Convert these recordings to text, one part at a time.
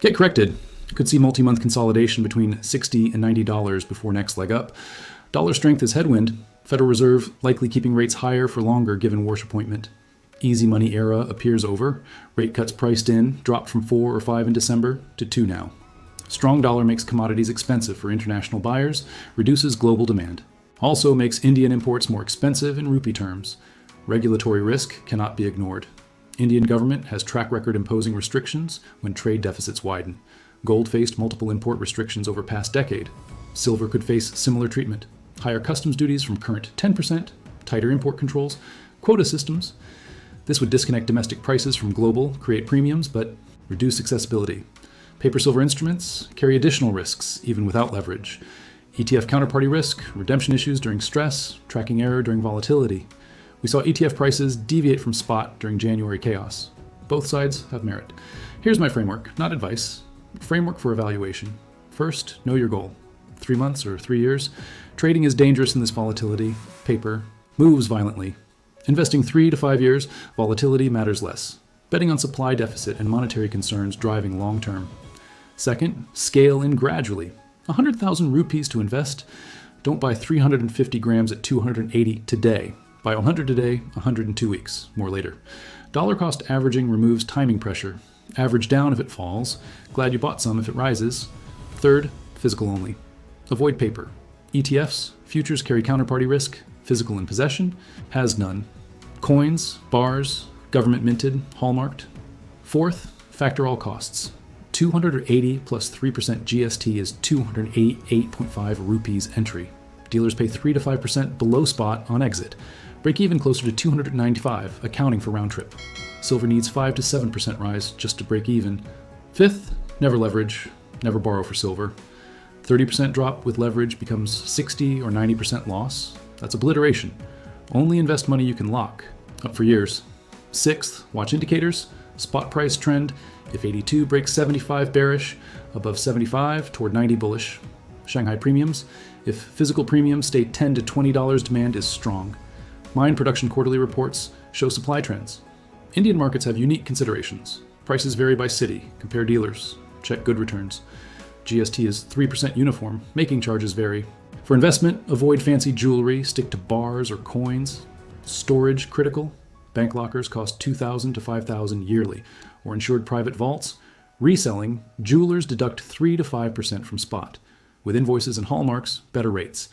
Get corrected. Could see multi-month consolidation between $60 and $90 before next leg up. Dollar strength is headwind. Federal Reserve likely keeping rates higher for longer given Warsh appointment. Easy money era appears over. Rate cuts priced in dropped from 4 or 5 in December to 2 now. Strong dollar makes commodities expensive for international buyers, reduces global demand. Also makes Indian imports more expensive in rupee terms. Regulatory risk cannot be ignored. Indian government has track record imposing restrictions when trade deficits widen. Gold faced multiple import restrictions over past decade. Silver could face similar treatment. Higher customs duties from current 10%, tighter import controls, quota systems. This would disconnect domestic prices from global, create premiums, but reduce accessibility. Paper silver instruments carry additional risks, even without leverage. ETF counterparty risk, redemption issues during stress, tracking error during volatility. We saw ETF prices deviate from spot during January chaos. Both sides have merit. Here's my framework, not advice. Framework for evaluation. First, know your goal. 3 months or 3 years. Trading is dangerous in this volatility. Paper moves violently. Investing 3 to 5 years, volatility matters less. Betting on supply deficit and monetary concerns driving long term. Second, scale in gradually. 100,000 rupees to invest. Don't buy 350 grams at 280 today. Buy 100 today, 100 in 2 weeks, more later. Dollar cost averaging removes timing pressure. Average down if it falls. Glad you bought some if it rises. Third, physical only. Avoid paper. ETFs, futures carry counterparty risk. Physical in possession, has none. Coins, bars, government minted, hallmarked. Fourth, factor all costs. 280 plus 3% GST is 288.5 rupees entry. Dealers pay 3 to 5% below spot on exit. Break even closer to 295, accounting for round trip. Silver needs 5 to 7% rise just to break even. Fifth, never leverage, never borrow for silver. 30% drop with leverage becomes 60 or 90% loss. That's obliteration. Only invest money you can lock, up for years. Sixth, watch indicators. Spot price trend. If 82 breaks 75 bearish, above 75 toward 90 bullish. Shanghai premiums. If physical premiums stay $10 to $20, demand is strong. Mine production quarterly reports show supply trends. Indian markets have unique considerations. Prices vary by city. Compare dealers. Check good returns. GST is 3% uniform. Making charges vary. For investment, avoid fancy jewelry. Stick to bars or coins. Storage critical. Bank lockers cost $2,000 to $5,000 yearly, or insured private vaults. Reselling, jewelers deduct 3 to 5% from spot. With invoices and hallmarks, better rates.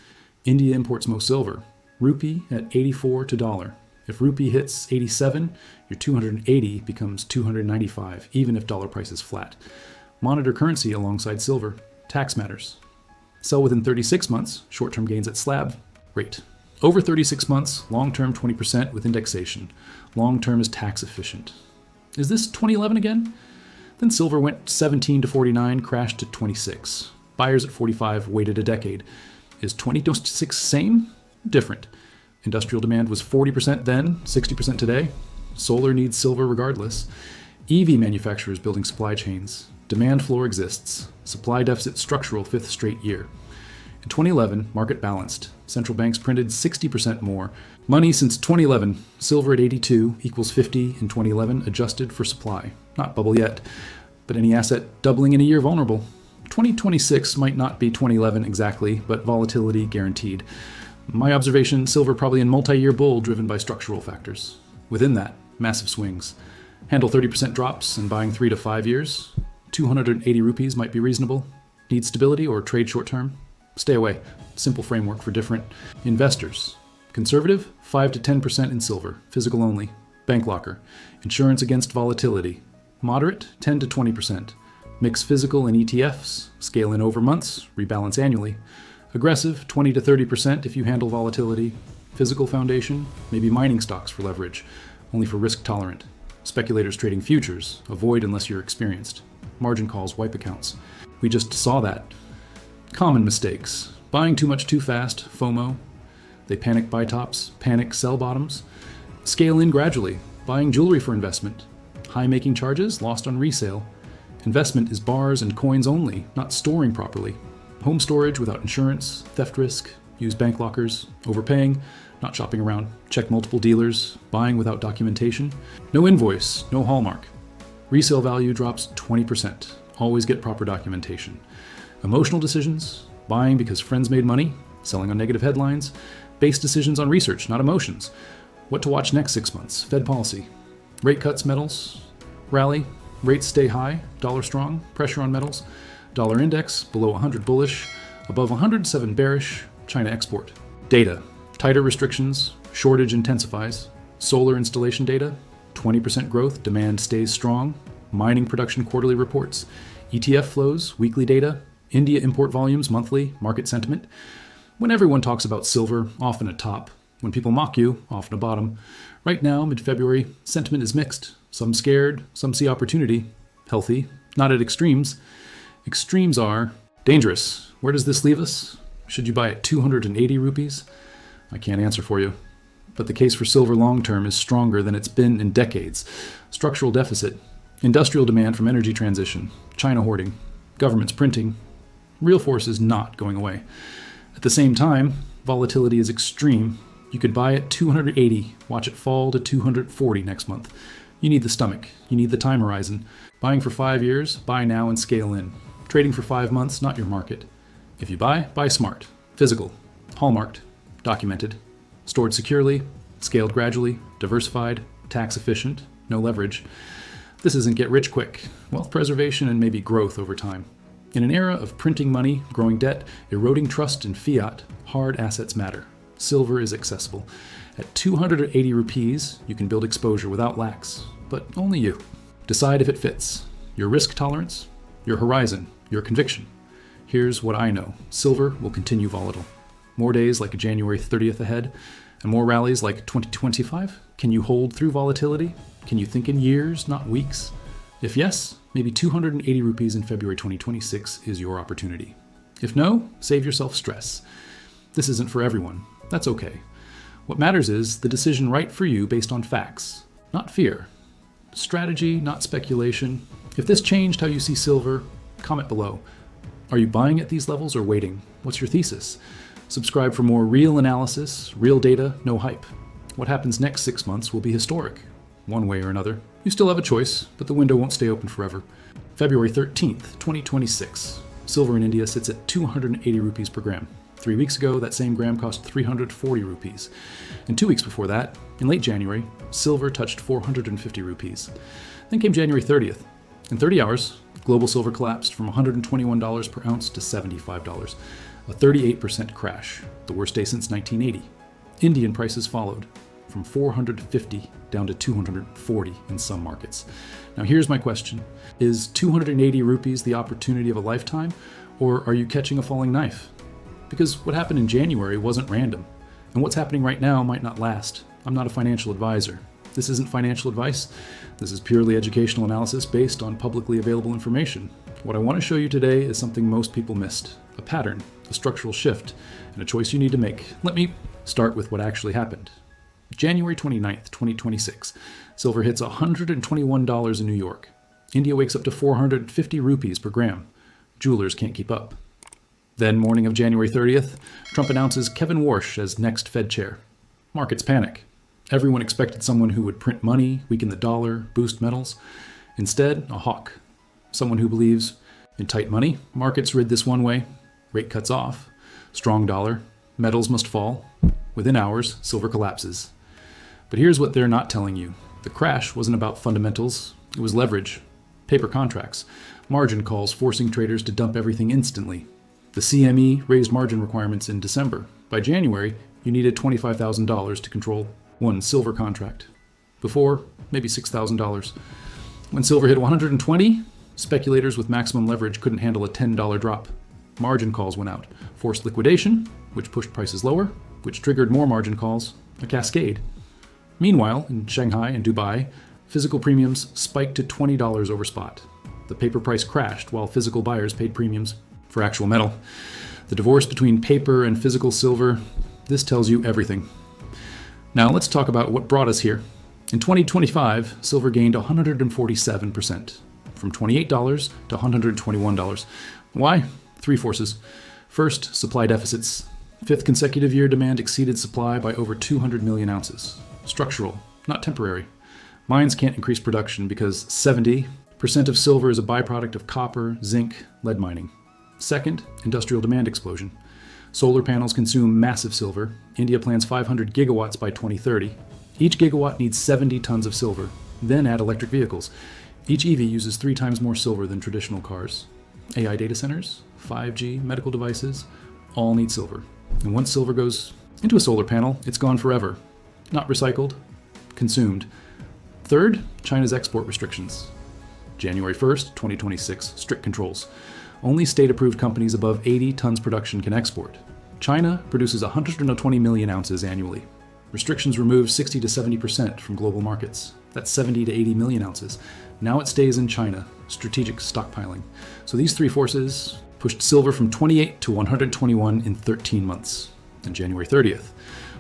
India imports most silver. Rupee at 84 to dollar. If rupee hits 87, your 280 becomes 295, even if dollar price is flat. Monitor currency alongside silver. Tax matters. Sell within 36 months, short-term gains at slab. Rate. Over 36 months, long-term 20% with indexation. Long-term is tax efficient. Is this 2011 again? Then silver went 17 to 49, crashed to 26. Buyers at 45 waited a decade. Is 26 same? Different. Industrial demand was 40% then, 60% today. Solar needs silver regardless. EV manufacturers building supply chains. Demand floor exists. Supply deficit structural 5th straight year. In 2011, market balanced. Central banks printed 60% more. Money since 2011. Silver at 82 equals 50 in 2011, adjusted for supply. Not bubble yet, but any asset doubling in a year vulnerable. 2026 might not be 2011 exactly, but volatility guaranteed. My observation, silver probably in multi-year bull driven by structural factors. Within that, massive swings. Handle 30% drops and buying 3 to 5 years. 280 rupees might be reasonable. Need stability or trade short term? Stay away. Simple framework for different investors. Conservative, 5 to 10% in silver, physical only. Bank locker. Insurance against volatility. Moderate, 10 to 20%. Mix physical and ETFs. Scale in over months, rebalance annually. Aggressive, 20 to 30% if you handle volatility. Physical foundation, maybe mining stocks for leverage, only for risk tolerant. Speculators trading futures, avoid unless you're experienced. Margin calls, wipe accounts. We just saw that. Common mistakes. Buying too much too fast, FOMO. They panic buy tops, panic sell bottoms. Scale in gradually. Buying jewelry for investment. High making charges, lost on resale. Investment is bars and coins only, not storing properly. Home storage without insurance, theft risk, use bank lockers, overpaying, not shopping around, check multiple dealers, buying without documentation. No invoice, no hallmark. Resale value drops 20%. Always get proper documentation. Emotional decisions, buying because friends made money, selling on negative headlines, base decisions on research, not emotions. What to watch next 6 months, Fed policy. Rate cuts, metals, rally, rates stay high, dollar strong, pressure on metals, dollar index below 100 bullish, above 107 bearish, China export. Data, tighter restrictions, shortage intensifies, solar installation data, 20% growth, demand stays strong, mining production quarterly reports, ETF flows, weekly data, India import volumes monthly, market sentiment. When everyone talks about silver, often a top. When people mock you, often a bottom. Right now, mid-February, sentiment is mixed. Some scared, some see opportunity. Healthy, not at extremes. Extremes are dangerous. Where does this leave us? Should you buy at 280 rupees? I can't answer for you. But the case for silver long-term is stronger than it's been in decades. Structural deficit, industrial demand from energy transition, China hoarding, governments printing. Real force is not going away. At the same time, volatility is extreme. You could buy at 280, watch it fall to 240 next month. You need the stomach. You need the time horizon. Buying for 5 years, buy now and scale in. Trading for 5 months, not your market. If you buy smart. Physical, hallmarked, documented, stored securely, scaled gradually, diversified, tax efficient, no leverage. This isn't get rich quick. Wealth preservation and maybe growth over time. In an era of printing money, growing debt, eroding trust in fiat, hard assets matter. Silver is accessible. At 280 rupees, you can build exposure without lax, but only you. Decide if it fits. Your risk tolerance, your horizon, your conviction. Here's what I know. Silver will continue volatile. More days like January 30th ahead, and more rallies like 2025? Can you hold through volatility? Can you think in years, not weeks? If yes, maybe 280 rupees in February 2026 is your opportunity. If no, save yourself stress. This isn't for everyone. That's okay. What matters is the decision right for you based on facts, not fear. Strategy, not speculation. If this changed how you see silver, comment below. Are you buying at these levels or waiting? What's your thesis? Subscribe for more real analysis, real data, no hype. What happens next 6 months will be historic, one way or another. You still have a choice, but the window won't stay open forever. February 13th, 2026. Silver in India sits at 280 rupees per gram. 3 weeks ago, that same gram cost 340 rupees. And 2 weeks before that, in late January, silver touched 450 rupees. Then came January 30th. In 30 hours, global silver collapsed from $121 per ounce to $75, a 38% crash, the worst day since 1980. Indian prices followed, from 450 down to 240 in some markets. Now here's my question. Is 280 rupees the opportunity of a lifetime, or are you catching a falling knife? Because what happened in January wasn't random, and what's happening right now might not last. I'm not a financial advisor. This isn't financial advice. This is purely educational analysis based on publicly available information. What I want to show you today is something most people missed, a pattern, a structural shift, and a choice you need to make. Let me start with what actually happened. January 29th, 2026, silver hits $121 in New York. India wakes up to 450 rupees per gram. Jewelers can't keep up. Then, morning of January 30th, Trump announces Kevin Warsh as next Fed chair. Markets panic. Everyone expected someone who would print money, weaken the dollar, boost metals. Instead, a hawk. Someone who believes in tight money. Markets rid this one way. Rate cuts off. Strong dollar. Metals must fall. Within hours, silver collapses. But here's what they're not telling you. The crash wasn't about fundamentals. It was leverage. Paper contracts. Margin calls forcing traders to dump everything instantly. The CME raised margin requirements in December. By January, you needed $25,000 to control one silver contract. Before, maybe $6,000. When silver hit 120, speculators with maximum leverage couldn't handle a $10 drop. Margin calls went out, forced liquidation, which pushed prices lower, which triggered more margin calls, a cascade. Meanwhile, in Shanghai and Dubai, physical premiums spiked to $20 over spot. The paper price crashed while physical buyers paid premiums for actual metal. The divorce between paper and physical silver, this tells you everything. Now let's talk about what brought us here. In 2025, silver gained 147%, from $28 to $121. Why? 3 forces. First, supply deficits. 5th consecutive year demand exceeded supply by over 200 million ounces. Structural, not temporary. Mines can't increase production because 70, Percent of silver is a byproduct of copper, zinc, lead mining. Second, industrial demand explosion. Solar panels consume massive silver. India plans 500 gigawatts by 2030. Each gigawatt needs 70 tons of silver. Then add electric vehicles. Each EV uses 3 times more silver than traditional cars. AI data centers, 5G, medical devices, all need silver. And once silver goes into a solar panel, it's gone forever. Not recycled, consumed. Third, China's export restrictions. January 1st, 2026, strict controls. Only state-approved companies above 80 tons production can export. China produces 120 million ounces annually. Restrictions remove 60 to 70% from global markets. That's 70 to 80 million ounces. Now it stays in China, strategic stockpiling. So these 3 forces pushed silver from 28 to 121 in 13 months. And January 30th,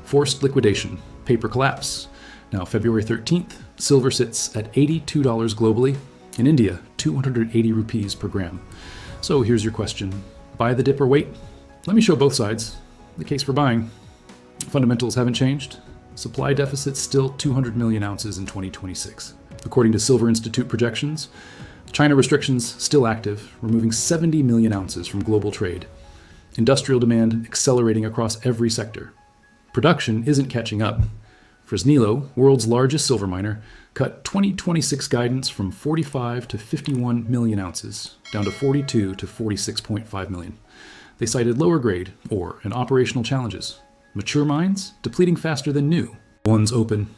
forced liquidation, paper collapse. Now February 13th, silver sits at $82 globally. In India, 280 rupees per gram. So here's your question. Buy the dip or wait? Let me show both sides. The case for buying. Fundamentals haven't changed. Supply deficit still 200 million ounces in 2026. According to Silver Institute projections, China restrictions still active, removing 70 million ounces from global trade. Industrial demand accelerating across every sector. Production isn't catching up. Fresnillo, world's largest silver miner, cut 2026 guidance from 45 to 51 million ounces, down to 42 to 46.5 million. They cited lower grade ore and operational challenges. Mature mines depleting faster than new ones open.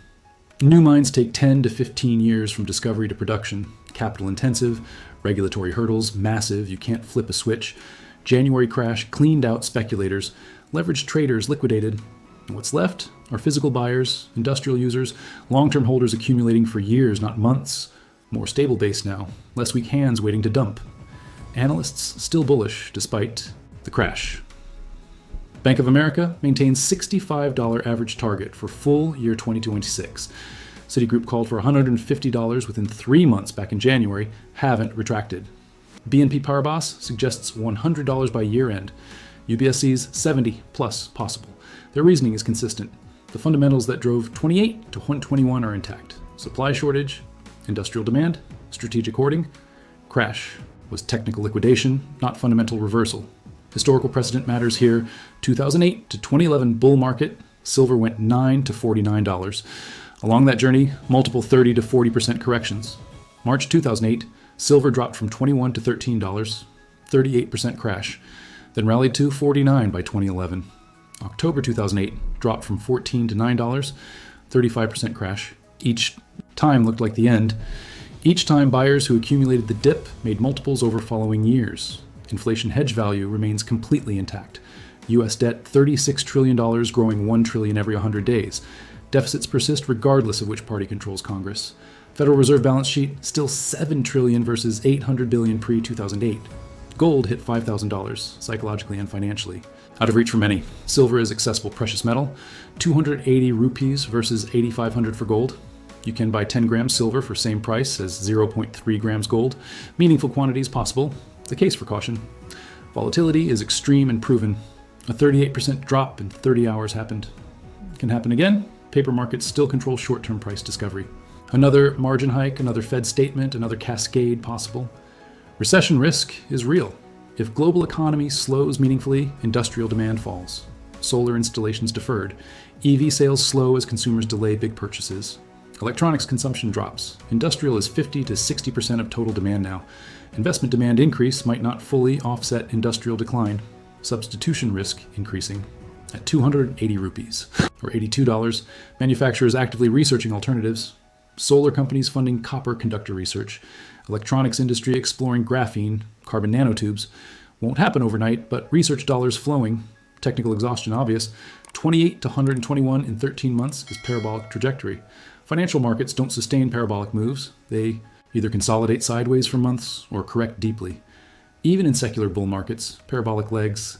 New mines take 10 to 15 years from discovery to production. Capital intensive, regulatory hurdles massive, you can't flip a switch. January crash cleaned out speculators, leveraged traders liquidated. And what's left are physical buyers, industrial users, long-term holders accumulating for years, not months. More stable base now, less weak hands waiting to dump. Analysts still bullish despite the crash. Bank of America maintains $65 average target for full year 2026. Citigroup called for $150 within 3 months back in January, haven't retracted. BNP Paribas suggests $100 by year end. UBS sees 70 plus possible. Their reasoning is consistent. The fundamentals that drove 28 to 121 are intact. Supply shortage, industrial demand, strategic hoarding. Crash was technical liquidation, not fundamental reversal. Historical precedent matters here. 2008 to 2011 bull market, silver went $9 to $49. Along that journey, multiple 30 to 40% corrections. March 2008, silver dropped from $21 to $13, 38% crash, then rallied to $49 by 2011. October 2008 dropped from $14 to $9, 35% crash. Each time looked like the end. Each time buyers who accumulated the dip made multiples over following years. Inflation hedge value remains completely intact. US debt $36 trillion, growing $1 trillion every 100 days. Deficits persist regardless of which party controls Congress. Federal Reserve balance sheet still $7 trillion versus $800 billion pre-2008. Gold hit $5,000, psychologically and financially. Out of reach for many. Silver is accessible precious metal, 280 rupees versus 8,500 for gold. You can buy 10 grams silver for same price as 0.3 grams gold. Meaningful quantities possible. The case for caution. Volatility is extreme and proven. A 38% drop in 30 hours happened. Can happen again. Paper markets still control short-term price discovery. Another margin hike, another Fed statement, another cascade possible. Recession risk is real. If global economy slows meaningfully, industrial demand falls. Solar installations deferred. EV sales slow as consumers delay big purchases. Electronics consumption drops. Industrial is 50 to 60% of total demand now. Investment demand increase might not fully offset industrial decline. Substitution risk increasing. At 280 rupees, or $82, manufacturers actively researching alternatives. Solar companies funding copper conductor research. Electronics industry exploring graphene, carbon nanotubes. Won't happen overnight, but research dollars flowing. Technical exhaustion obvious. 28 to 121 in 13 months is parabolic trajectory. Financial markets don't sustain parabolic moves. They either consolidate sideways for months or correct deeply. Even in secular bull markets, parabolic legs